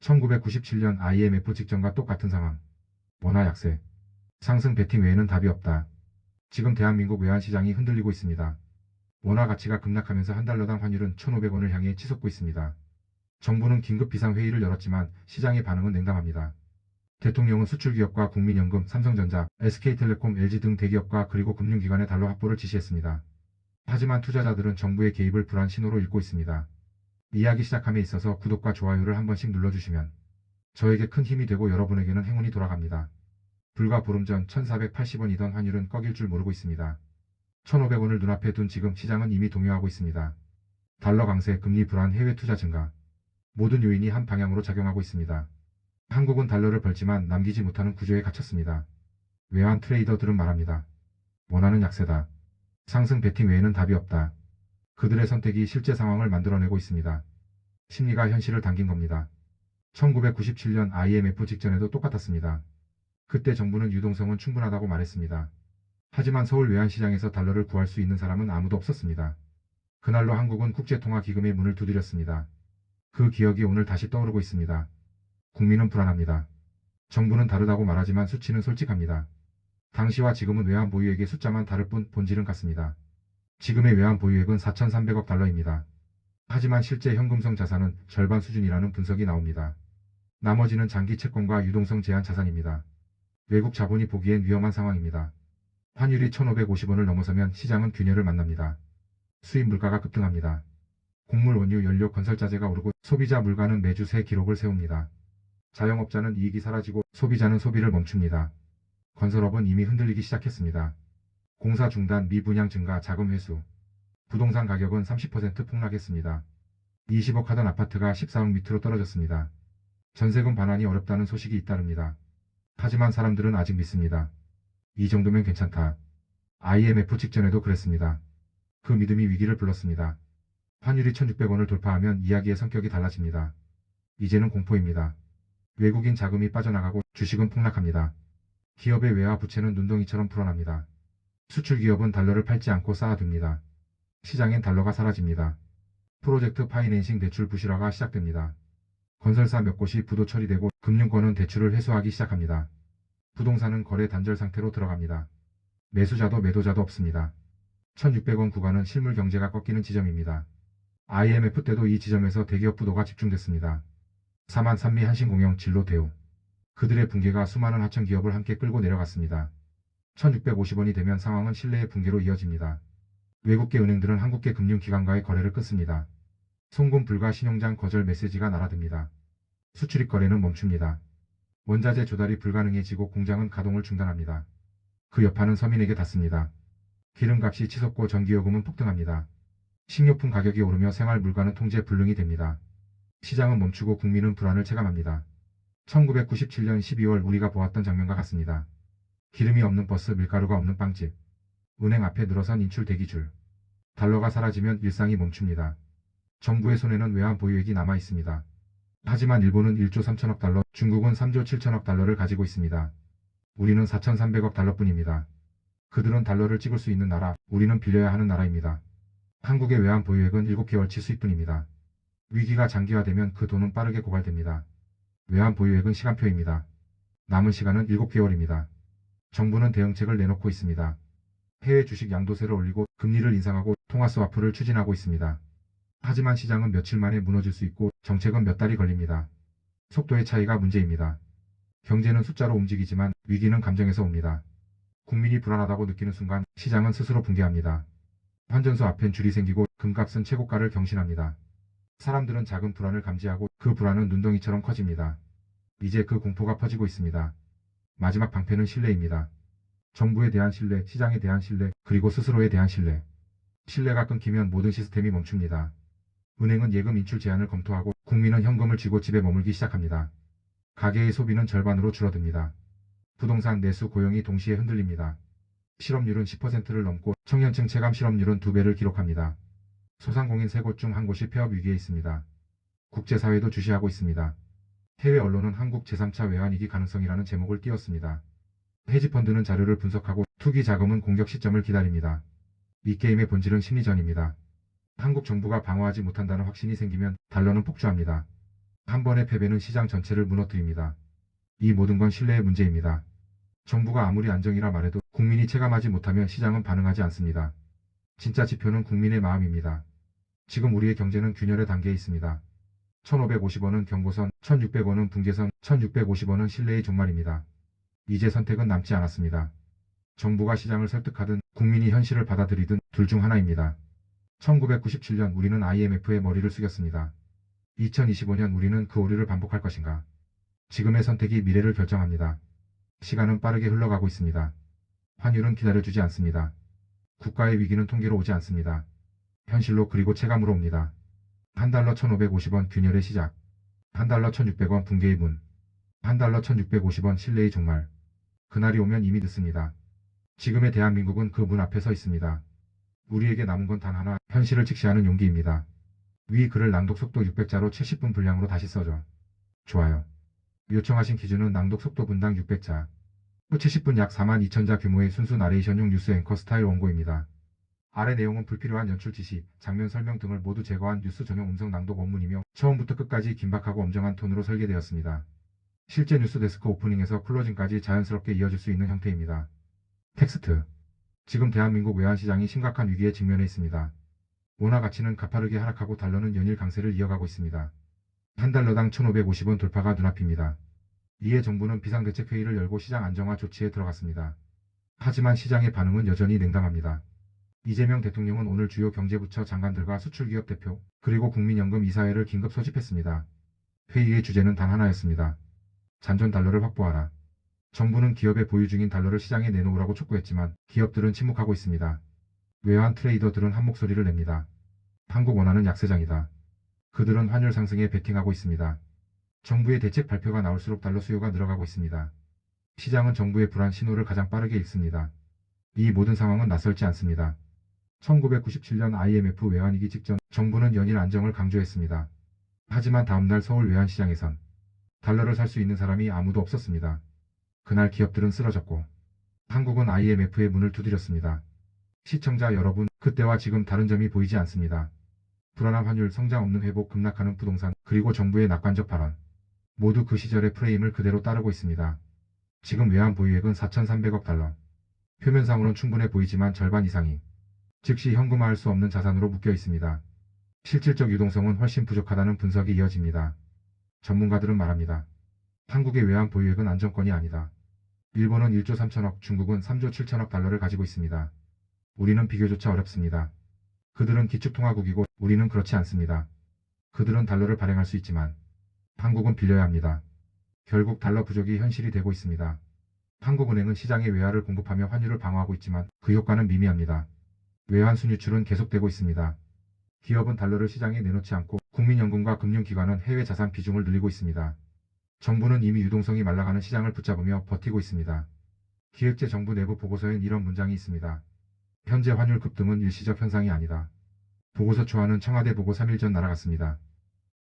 1997년 IMF 직전과 똑같은 상황. 원화 약세. 상승 베팅 외에는 답이 없다. 지금 대한민국 외환시장이 흔들리고 있습니다. 원화 가치가 급락하면서 한 달러당 환율은 1,500원을 향해 치솟고 있습니다. 정부는 긴급 비상회의를 열었지만 시장의 반응은 냉담합니다. 대통령은 수출기업과 국민연금, 삼성전자, SK텔레콤, LG 등 대기업과 그리고 금융기관의 달러 확보를 지시했습니다. 하지만 투자자들은 정부의 개입을 불안 신호로 읽고 있습니다. 이야기 시작함에 있어서 구독과 좋아요를 한 번씩 눌러주시면 저에게 큰 힘이 되고 여러분에게는 행운이 돌아갑니다. 불과 보름 전 1,480원이던 환율은 꺾일 줄 모르고 있습니다. 1,500원을 눈앞에 둔 지금 시장은 이미 동요하고 있습니다. 달러 강세, 금리 불안, 해외 투자 증가. 모든 요인이 한 방향으로 작용하고 있습니다. 한국은 달러를 벌지만 남기지 못하는 구조에 갇혔습니다. 외환 트레이더들은 말합니다. 원화는 약세다. 상승 베팅 외에는 답이 없다. 그들의 선택이 실제 상황을 만들어내고 있습니다. 심리가 현실을 당긴 겁니다. 1997년 IMF 직전에도 똑같았습니다. 그때 정부는 유동성은 충분하다고 말했습니다. 하지만 서울 외환시장에서 달러를 구할 수 있는 사람은 아무도 없었습니다. 그날로 한국은 국제통화기금의 문을 두드렸습니다. 그 기억이 오늘 다시 떠오르고 있습니다. 국민은 불안합니다. 정부는 다르다고 말하지만 수치는 솔직합니다. 당시와 지금은 외환 보유액의 숫자만 다를 뿐 본질은 같습니다. 지금의 외환 보유액은 4,300억 달러입니다. 하지만 실제 현금성 자산은 절반 수준이라는 분석이 나옵니다. 나머지는 장기 채권과 유동성 제한 자산입니다. 외국 자본이 보기엔 위험한 상황입니다. 환율이 1,550원을 넘어서면 시장은 균열을 만납니다. 수입 물가가 급등합니다. 곡물, 원유, 연료, 건설자재가 오르고 소비자 물가는 매주 새 기록을 세웁니다. 자영업자는 이익이 사라지고 소비자는 소비를 멈춥니다. 건설업은 이미 흔들리기 시작했습니다. 공사 중단, 미분양 증가, 자금 회수. 부동산 가격은 30% 폭락했습니다. 20억 하던 아파트가 14억 밑으로 떨어졌습니다. 전세금 반환이 어렵다는 소식이 잇따릅니다. 하지만 사람들은 아직 믿습니다. 이 정도면 괜찮다. IMF 직전에도 그랬습니다. 그 믿음이 위기를 불렀습니다. 환율이 1,600원을 돌파하면 이야기의 성격이 달라집니다. 이제는 공포입니다. 외국인 자금이 빠져나가고 주식은 폭락합니다. 기업의 외화 부채는 눈덩이처럼 풀어납니다. 수출 기업은 달러를 팔지 않고 쌓아둡니다. 시장엔 달러가 사라집니다. 프로젝트 파이낸싱 대출 부실화가 시작됩니다. 건설사 몇 곳이 부도 처리되고 금융권은 대출을 회수하기 시작합니다. 부동산은 거래 단절 상태로 들어갑니다. 매수자도 매도자도 없습니다. 1,600원 구간은 실물 경제가 꺾이는 지점입니다. IMF 때도 이 지점에서 대기업 부도가 집중됐습니다. 사만 산미 한신공영 진로 대우. 그들의 붕괴가 수많은 하청 기업을 함께 끌고 내려갔습니다. 1,650원이 되면 상황은 신뢰의 붕괴로 이어집니다. 외국계 은행들은 한국계 금융기관과의 거래를 끊습니다. 송금 불가 신용장 거절 메시지가 날아듭니다. 수출입 거래는 멈춥니다. 원자재 조달이 불가능해지고 공장은 가동을 중단합니다. 그 여파는 서민에게 닿습니다. 기름값이 치솟고 전기요금은 폭등합니다. 식료품 가격이 오르며 생활 물가는 통제 불능이 됩니다. 시장은 멈추고 국민은 불안을 체감합니다. 1997년 12월 우리가 보았던 장면과 같습니다. 기름이 없는 버스, 밀가루가 없는 빵집. 은행 앞에 늘어선 인출 대기줄. 달러가 사라지면 일상이 멈춥니다. 정부의 손에는 외환 보유액이 남아 있습니다. 하지만 일본은 1조 3천억 달러, 중국은 3조 7천억 달러를 가지고 있습니다. 우리는 4,300억 달러뿐입니다. 그들은 달러를 찍을 수 있는 나라, 우리는 빌려야 하는 나라입니다. 한국의 외환 보유액은 7개월치 수입뿐입니다. 위기가 장기화되면 그 돈은 빠르게 고갈됩니다. 외환 보유액은 시간표입니다. 남은 시간은 7개월입니다. 정부는 대응책을 내놓고 있습니다. 해외 주식 양도세를 올리고 금리를 인상하고 통화스와프를 추진하고 있습니다. 하지만 시장은 며칠 만에 무너질 수 있고 정책은 몇 달이 걸립니다. 속도의 차이가 문제입니다. 경제는 숫자로 움직이지만 위기는 감정에서 옵니다. 국민이 불안하다고 느끼는 순간 시장은 스스로 붕괴합니다. 환전소 앞엔 줄이 생기고 금값은 최고가를 경신합니다. 사람들은 작은 불안을 감지하고 그 불안은 눈덩이처럼 커집니다. 이제 그 공포가 퍼지고 있습니다. 마지막 방패는 신뢰입니다. 정부에 대한 신뢰, 시장에 대한 신뢰, 그리고 스스로에 대한 신뢰. 신뢰가 끊기면 모든 시스템이 멈춥니다. 은행은 예금 인출 제한을 검토하고 국민은 현금을 쥐고 집에 머물기 시작합니다. 가계의 소비는 절반으로 줄어듭니다. 부동산, 내수, 고용이 동시에 흔들립니다. 실업률은 10%를 넘고 청년층 체감 실업률은 2배를 기록합니다. 소상공인 3곳 중 1곳이 폐업 위기에 있습니다. 국제사회도 주시하고 있습니다. 해외 언론은 한국 제3차 외환위기 가능성이라는 제목을 띄웠습니다. 헤지펀드는 자료를 분석하고 투기 자금은 공격 시점을 기다립니다. 이 게임의 본질은 심리전입니다. 한국 정부가 방어하지 못한다는 확신이 생기면 달러는 폭주합니다. 한 번의 패배는 시장 전체를 무너뜨립니다. 이 모든 건 신뢰의 문제입니다. 정부가 아무리 안정이라 말해도 국민이 체감하지 못하면 시장은 반응하지 않습니다. 진짜 지표는 국민의 마음입니다. 지금 우리의 경제는 균열의 단계에 있습니다. 1,550원은 경고선, 1,600원은 붕괴선, 1,650원은 신뢰의 종말입니다. 이제 선택은 남지 않았습니다. 정부가 시장을 설득하든 국민이 현실을 받아들이든 둘 중 하나입니다. 1997년 우리는 IMF의 머리를 숙였습니다. 2025년 우리는 그 오류를 반복할 것인가? 지금의 선택이 미래를 결정합니다. 시간은 빠르게 흘러가고 있습니다. 환율은 기다려주지 않습니다. 국가의 위기는 통계로 오지 않습니다. 현실로 그리고 체감으로 옵니다. 한 달러 1,550원 균열의 시작. 한 달러 1,600원 붕괴의 문. 한 달러 1,650원 신뢰의 종말. 그날이 오면 이미 늦습니다. 지금의 대한민국은 그 문 앞에 서 있습니다. 우리에게 남은 건 단 하나, 현실을 직시하는 용기입니다. 위 글을 낭독 속도 600자로 70분 분량으로 다시 써줘. 좋아요. 요청하신 기준은 낭독 속도 분당 600자. 70분 약 42,000자 규모의 순수 나레이션용 뉴스 앵커 스타일 원고입니다. 아래 내용은 불필요한 연출 지시, 장면 설명 등을 모두 제거한 뉴스 전용 음성 낭독 원문이며 처음부터 끝까지 긴박하고 엄정한 톤으로 설계되었습니다. 실제 뉴스 데스크 오프닝에서 클로징까지 자연스럽게 이어질 수 있는 형태입니다. 텍스트. 지금 대한민국 외환시장이 심각한 위기에 직면해 있습니다. 원화 가치는 가파르게 하락하고 달러는 연일 강세를 이어가고 있습니다. 한 달러당 1,550원 돌파가 눈앞입니다. 이에 정부는 비상대책회의를 열고 시장 안정화 조치에 들어갔습니다. 하지만 시장의 반응은 여전히 냉담합니다. 이재명 대통령은 오늘 주요 경제부처 장관들과 수출기업 대표, 그리고 국민연금 이사회를 긴급 소집했습니다. 회의의 주제는 단 하나였습니다. 잔존 달러를 확보하라. 정부는 기업의 보유 중인 달러를 시장에 내놓으라고 촉구했지만 기업들은 침묵하고 있습니다. 외환 트레이더들은 한 목소리를 냅니다. 한국 원화는 약세장이다. 그들은 환율 상승에 베팅하고 있습니다. 정부의 대책 발표가 나올수록 달러 수요가 늘어가고 있습니다. 시장은 정부의 불안 신호를 가장 빠르게 읽습니다. 이 모든 상황은 낯설지 않습니다. 1997년 IMF 외환위기 직전 정부는 연일 안정을 강조했습니다. 하지만 다음날 서울 외환시장에선 달러를 살 수 있는 사람이 아무도 없었습니다. 그날 기업들은 쓰러졌고 한국은 IMF의 문을 두드렸습니다. 시청자 여러분, 그때와 지금 다른 점이 보이지 않습니다. 불안한 환율, 성장 없는 회복, 급락하는 부동산, 그리고 정부의 낙관적 발언. 모두 그 시절의 프레임을 그대로 따르고 있습니다. 지금 외환 보유액은 4,300억 달러. 표면상으론 충분해 보이지만 절반 이상이 즉시 현금화할 수 없는 자산으로 묶여 있습니다. 실질적 유동성은 훨씬 부족하다는 분석이 이어집니다. 전문가들은 말합니다. 한국의 외환 보유액은 안정권이 아니다. 일본은 1조 3천억, 중국은 3조 7천억 달러를 가지고 있습니다. 우리는 비교조차 어렵습니다. 그들은 기축통화국이고 우리는 그렇지 않습니다. 그들은 달러를 발행할 수 있지만 한국은 빌려야 합니다. 결국 달러 부족이 현실이 되고 있습니다. 한국은행은 시장에 외화를 공급하며 환율을 방어하고 있지만 그 효과는 미미합니다. 외환 순유출은 계속되고 있습니다. 기업은 달러를 시장에 내놓지 않고 국민연금과 금융기관은 해외 자산 비중을 늘리고 있습니다. 정부는 이미 유동성이 말라가는 시장을 붙잡으며 버티고 있습니다. 기획재 정부 내부 보고서엔 이런 문장이 있습니다. 현재 환율 급등은 일시적 현상이 아니다. 보고서 초안은 청와대 보고 3일 전 날아갔습니다.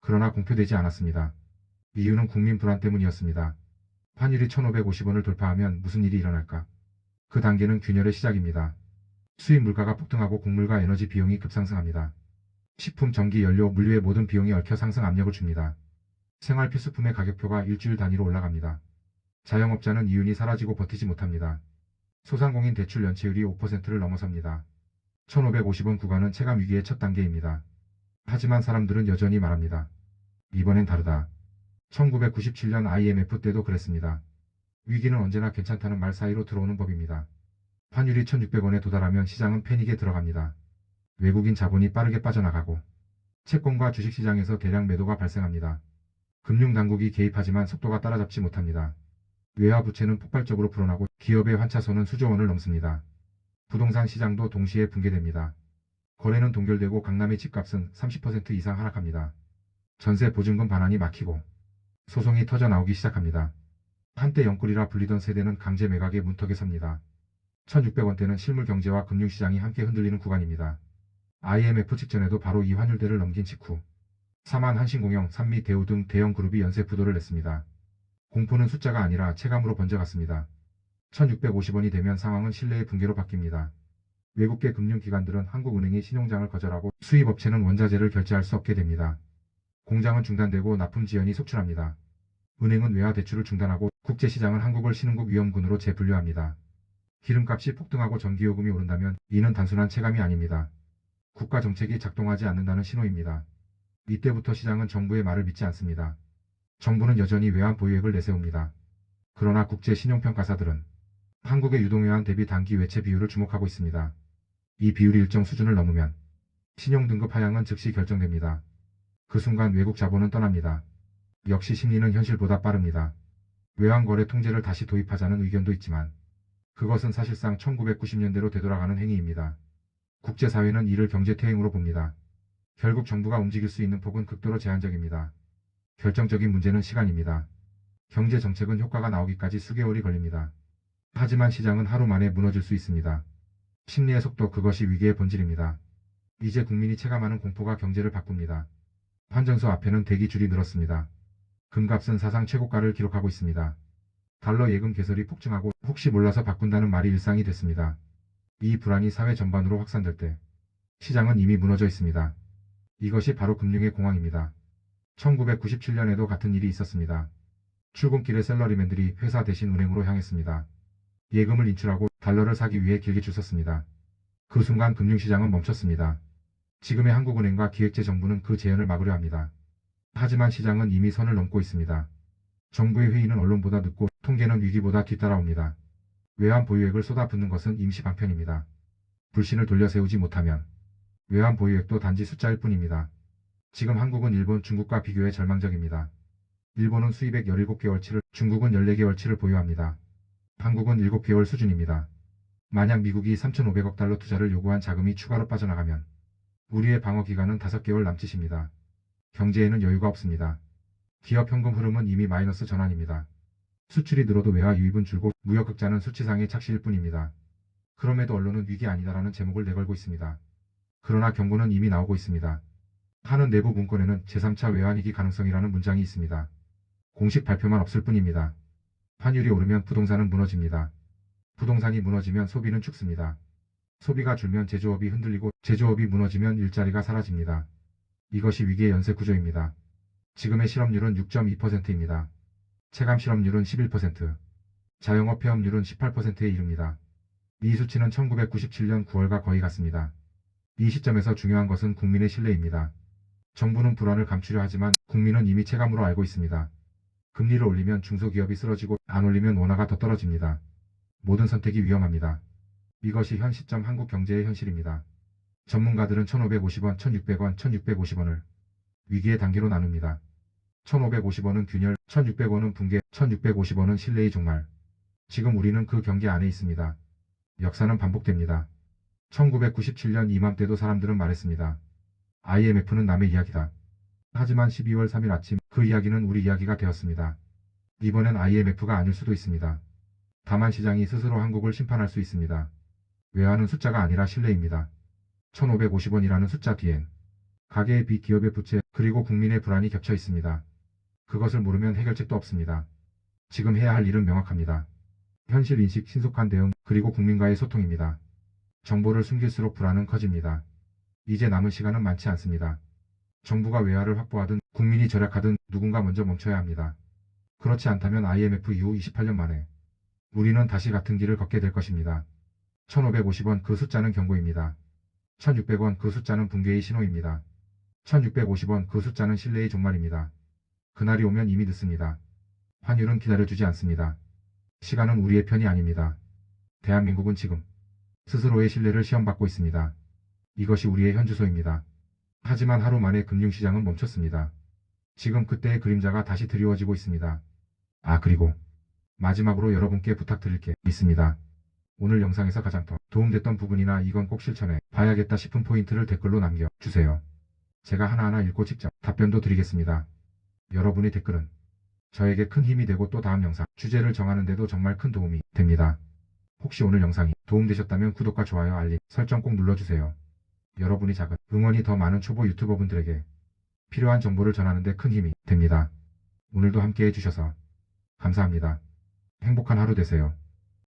그러나 공표되지 않았습니다. 이유는 국민 불안 때문이었습니다. 환율이 1,550원을 돌파하면 무슨 일이 일어날까? 그 단계는 균열의 시작입니다. 수입 물가가 폭등하고 곡물과 에너지 비용이 급상승합니다. 식품, 전기, 연료, 물류의 모든 비용이 얽혀 상승 압력을 줍니다. 생활 필수품의 가격표가 일주일 단위로 올라갑니다. 자영업자는 이윤이 사라지고 버티지 못합니다. 소상공인 대출 연체율이 5%를 넘어섭니다. 1,550원 구간은 체감 위기의 첫 단계입니다. 하지만 사람들은 여전히 말합니다. 이번엔 다르다. 1997년 IMF 때도 그랬습니다. 위기는 언제나 괜찮다는 말 사이로 들어오는 법입니다. 환율이 1,600원에 도달하면 시장은 패닉에 들어갑니다. 외국인 자본이 빠르게 빠져나가고 채권과 주식시장에서 대량 매도가 발생합니다. 금융당국이 개입하지만 속도가 따라잡지 못합니다. 외화 부채는 폭발적으로 불어나고 기업의 환차손은 수조 원을 넘습니다. 부동산 시장도 동시에 붕괴됩니다. 거래는 동결되고 강남의 집값은 30% 이상 하락합니다. 전세 보증금 반환이 막히고 소송이 터져 나오기 시작합니다. 한때 영끌이라 불리던 세대는 강제 매각의 문턱에 섭니다. 1,600원대는 실물 경제와 금융시장이 함께 흔들리는 구간입니다. IMF 직전에도 바로 이 환율대를 넘긴 직후 사만 한신공영, 산미, 대우 등 대형 그룹이 연쇄 부도를 냈습니다. 공포는 숫자가 아니라 체감으로 번져갔습니다. 1,650원이 되면 상황은 신뢰의 붕괴로 바뀝니다. 외국계 금융기관들은 한국은행이 신용장을 거절하고 수입업체는 원자재를 결제할 수 없게 됩니다. 공장은 중단되고 납품 지연이 속출합니다. 은행은 외화 대출을 중단하고 국제시장은 한국을 신흥국 위험군으로 재분류합니다. 기름값이 폭등하고 전기요금이 오른다면 이는 단순한 체감이 아닙니다. 국가 정책이 작동하지 않는다는 신호입니다. 이때부터 시장은 정부의 말을 믿지 않습니다. 정부는 여전히 외환 보유액을 내세웁니다. 그러나 국제 신용평가사들은 한국의 유동외환 대비 단기 외채 비율을 주목하고 있습니다. 이 비율이 일정 수준을 넘으면 신용등급 하향은 즉시 결정됩니다. 그 순간 외국 자본은 떠납니다. 역시 심리는 현실보다 빠릅니다. 외환거래 통제를 다시 도입하자는 의견도 있지만 그것은 사실상 1990년대로 되돌아가는 행위입니다. 국제사회는 이를 경제태행으로 봅니다. 결국 정부가 움직일 수 있는 폭은 극도로 제한적입니다. 결정적인 문제는 시간입니다. 경제정책은 효과가 나오기까지 수개월이 걸립니다. 하지만 시장은 하루 만에 무너질 수 있습니다. 심리의 속도, 그것이 위기의 본질입니다. 이제 국민이 체감하는 공포가 경제를 바꿉니다. 환전소 앞에는 대기줄이 늘었습니다. 금값은 사상 최고가를 기록하고 있습니다. 달러 예금 개설이 폭증하고 혹시 몰라서 바꾼다는 말이 일상이 됐습니다. 이 불안이 사회 전반으로 확산될 때 시장은 이미 무너져 있습니다. 이것이 바로 금융의 공황입니다. 1997년에도 같은 일이 있었습니다. 출근길에 셀러리맨들이 회사 대신 은행으로 향했습니다. 예금을 인출하고 달러를 사기 위해 길게 줄 섰습니다. 그 순간 금융시장은 멈췄습니다. 지금의 한국은행과 기획재정부는 그 재현을 막으려 합니다. 하지만 시장은 이미 선을 넘고 있습니다. 정부의 회의는 언론보다 늦고 통계는 위기보다 뒤따라옵니다. 외환 보유액을 쏟아붓는 것은 임시 방편입니다. 불신을 돌려 세우지 못하면 외환 보유액도 단지 숫자일 뿐입니다. 지금 한국은 일본, 중국과 비교해 절망적입니다. 일본은 수입액 17개월치를, 중국은 14개월치를 보유합니다. 한국은 7개월 수준입니다. 만약 미국이 3,500억 달러 투자를 요구한 자금이 추가로 빠져나가면 우리의 방어 기간은 5개월 남짓입니다. 경제에는 여유가 없습니다. 기업 현금 흐름은 이미 마이너스 전환입니다. 수출이 늘어도 외화 유입은 줄고 무역 흑자는 수치상의 착시일 뿐입니다. 그럼에도 언론은 위기 아니다라는 제목을 내걸고 있습니다. 그러나 경고는 이미 나오고 있습니다. 하는 내부 문건에는 제3차 외환위기 가능성이라는 문장이 있습니다. 공식 발표만 없을 뿐입니다. 환율이 오르면 부동산은 무너집니다. 부동산이 무너지면 소비는 죽습니다. 소비가 줄면 제조업이 흔들리고 제조업이 무너지면 일자리가 사라집니다. 이것이 위기의 연쇄 구조입니다. 지금의 실업률은 6.2%입니다. 체감 실업률은 11%, 자영업 폐업률은 18%에 이릅니다. 이 수치는 1997년 9월과 거의 같습니다. 이 시점에서 중요한 것은 국민의 신뢰입니다. 정부는 불안을 감추려 하지만 국민은 이미 체감으로 알고 있습니다. 금리를 올리면 중소기업이 쓰러지고 안 올리면 원화가 더 떨어집니다. 모든 선택이 위험합니다. 이것이 현 시점 한국 경제의 현실입니다. 전문가들은 1,550원, 1,600원, 1,650원을 위기의 단계로 나눕니다. 1,550원은 균열, 1,600원은 붕괴, 1,650원은 신뢰의 종말. 지금 우리는 그 경계 안에 있습니다. 역사는 반복됩니다. 1997년 이맘때도 사람들은 말했습니다. IMF는 남의 이야기다. 하지만 12월 3일 아침 그 이야기는 우리 이야기가 되었습니다. 이번엔 IMF가 아닐 수도 있습니다. 다만 시장이 스스로 한국을 심판할 수 있습니다. 외환은 숫자가 아니라 신뢰입니다. 1,550원이라는 숫자 뒤엔 가계의 빚, 기업의 부채, 그리고 국민의 불안이 겹쳐 있습니다. 그것을 모르면 해결책도 없습니다. 지금 해야 할 일은 명확합니다. 현실 인식, 신속한 대응, 그리고 국민과의 소통입니다. 정보를 숨길수록 불안은 커집니다. 이제 남은 시간은 많지 않습니다. 정부가 외화를 확보하든 국민이 절약하든 누군가 먼저 멈춰야 합니다. 그렇지 않다면 IMF 이후 28년 만에 우리는 다시 같은 길을 걷게 될 것입니다. 1,550원, 그 숫자는 경고입니다. 1,600원, 그 숫자는 붕괴의 신호입니다. 1,650원, 그 숫자는 신뢰의 종말입니다. 그날이 오면 이미 늦습니다. 환율은 기다려주지 않습니다. 시간은 우리의 편이 아닙니다. 대한민국은 지금 스스로의 신뢰를 시험받고 있습니다. 이것이 우리의 현주소입니다. 하지만 하루 만에 금융시장은 멈췄습니다. 지금 그때의 그림자가 다시 드리워지고 있습니다. 그리고 마지막으로 여러분께 부탁드릴 게 있습니다. 오늘 영상에서 가장 더 도움됐던 부분이나 이건 꼭 실천해 봐야겠다 싶은 포인트를 댓글로 남겨주세요. 제가 하나하나 읽고 직접 답변도 드리겠습니다. 여러분의 댓글은 저에게 큰 힘이 되고 또 다음 영상 주제를 정하는 데도 정말 큰 도움이 됩니다. 혹시 오늘 영상이 도움되셨다면 구독과 좋아요, 알림 설정 꼭 눌러주세요. 여러분이 작은 응원이 더 많은 초보 유튜버분들에게 필요한 정보를 전하는 데 큰 힘이 됩니다. 오늘도 함께 해주셔서 감사합니다. 행복한 하루 되세요.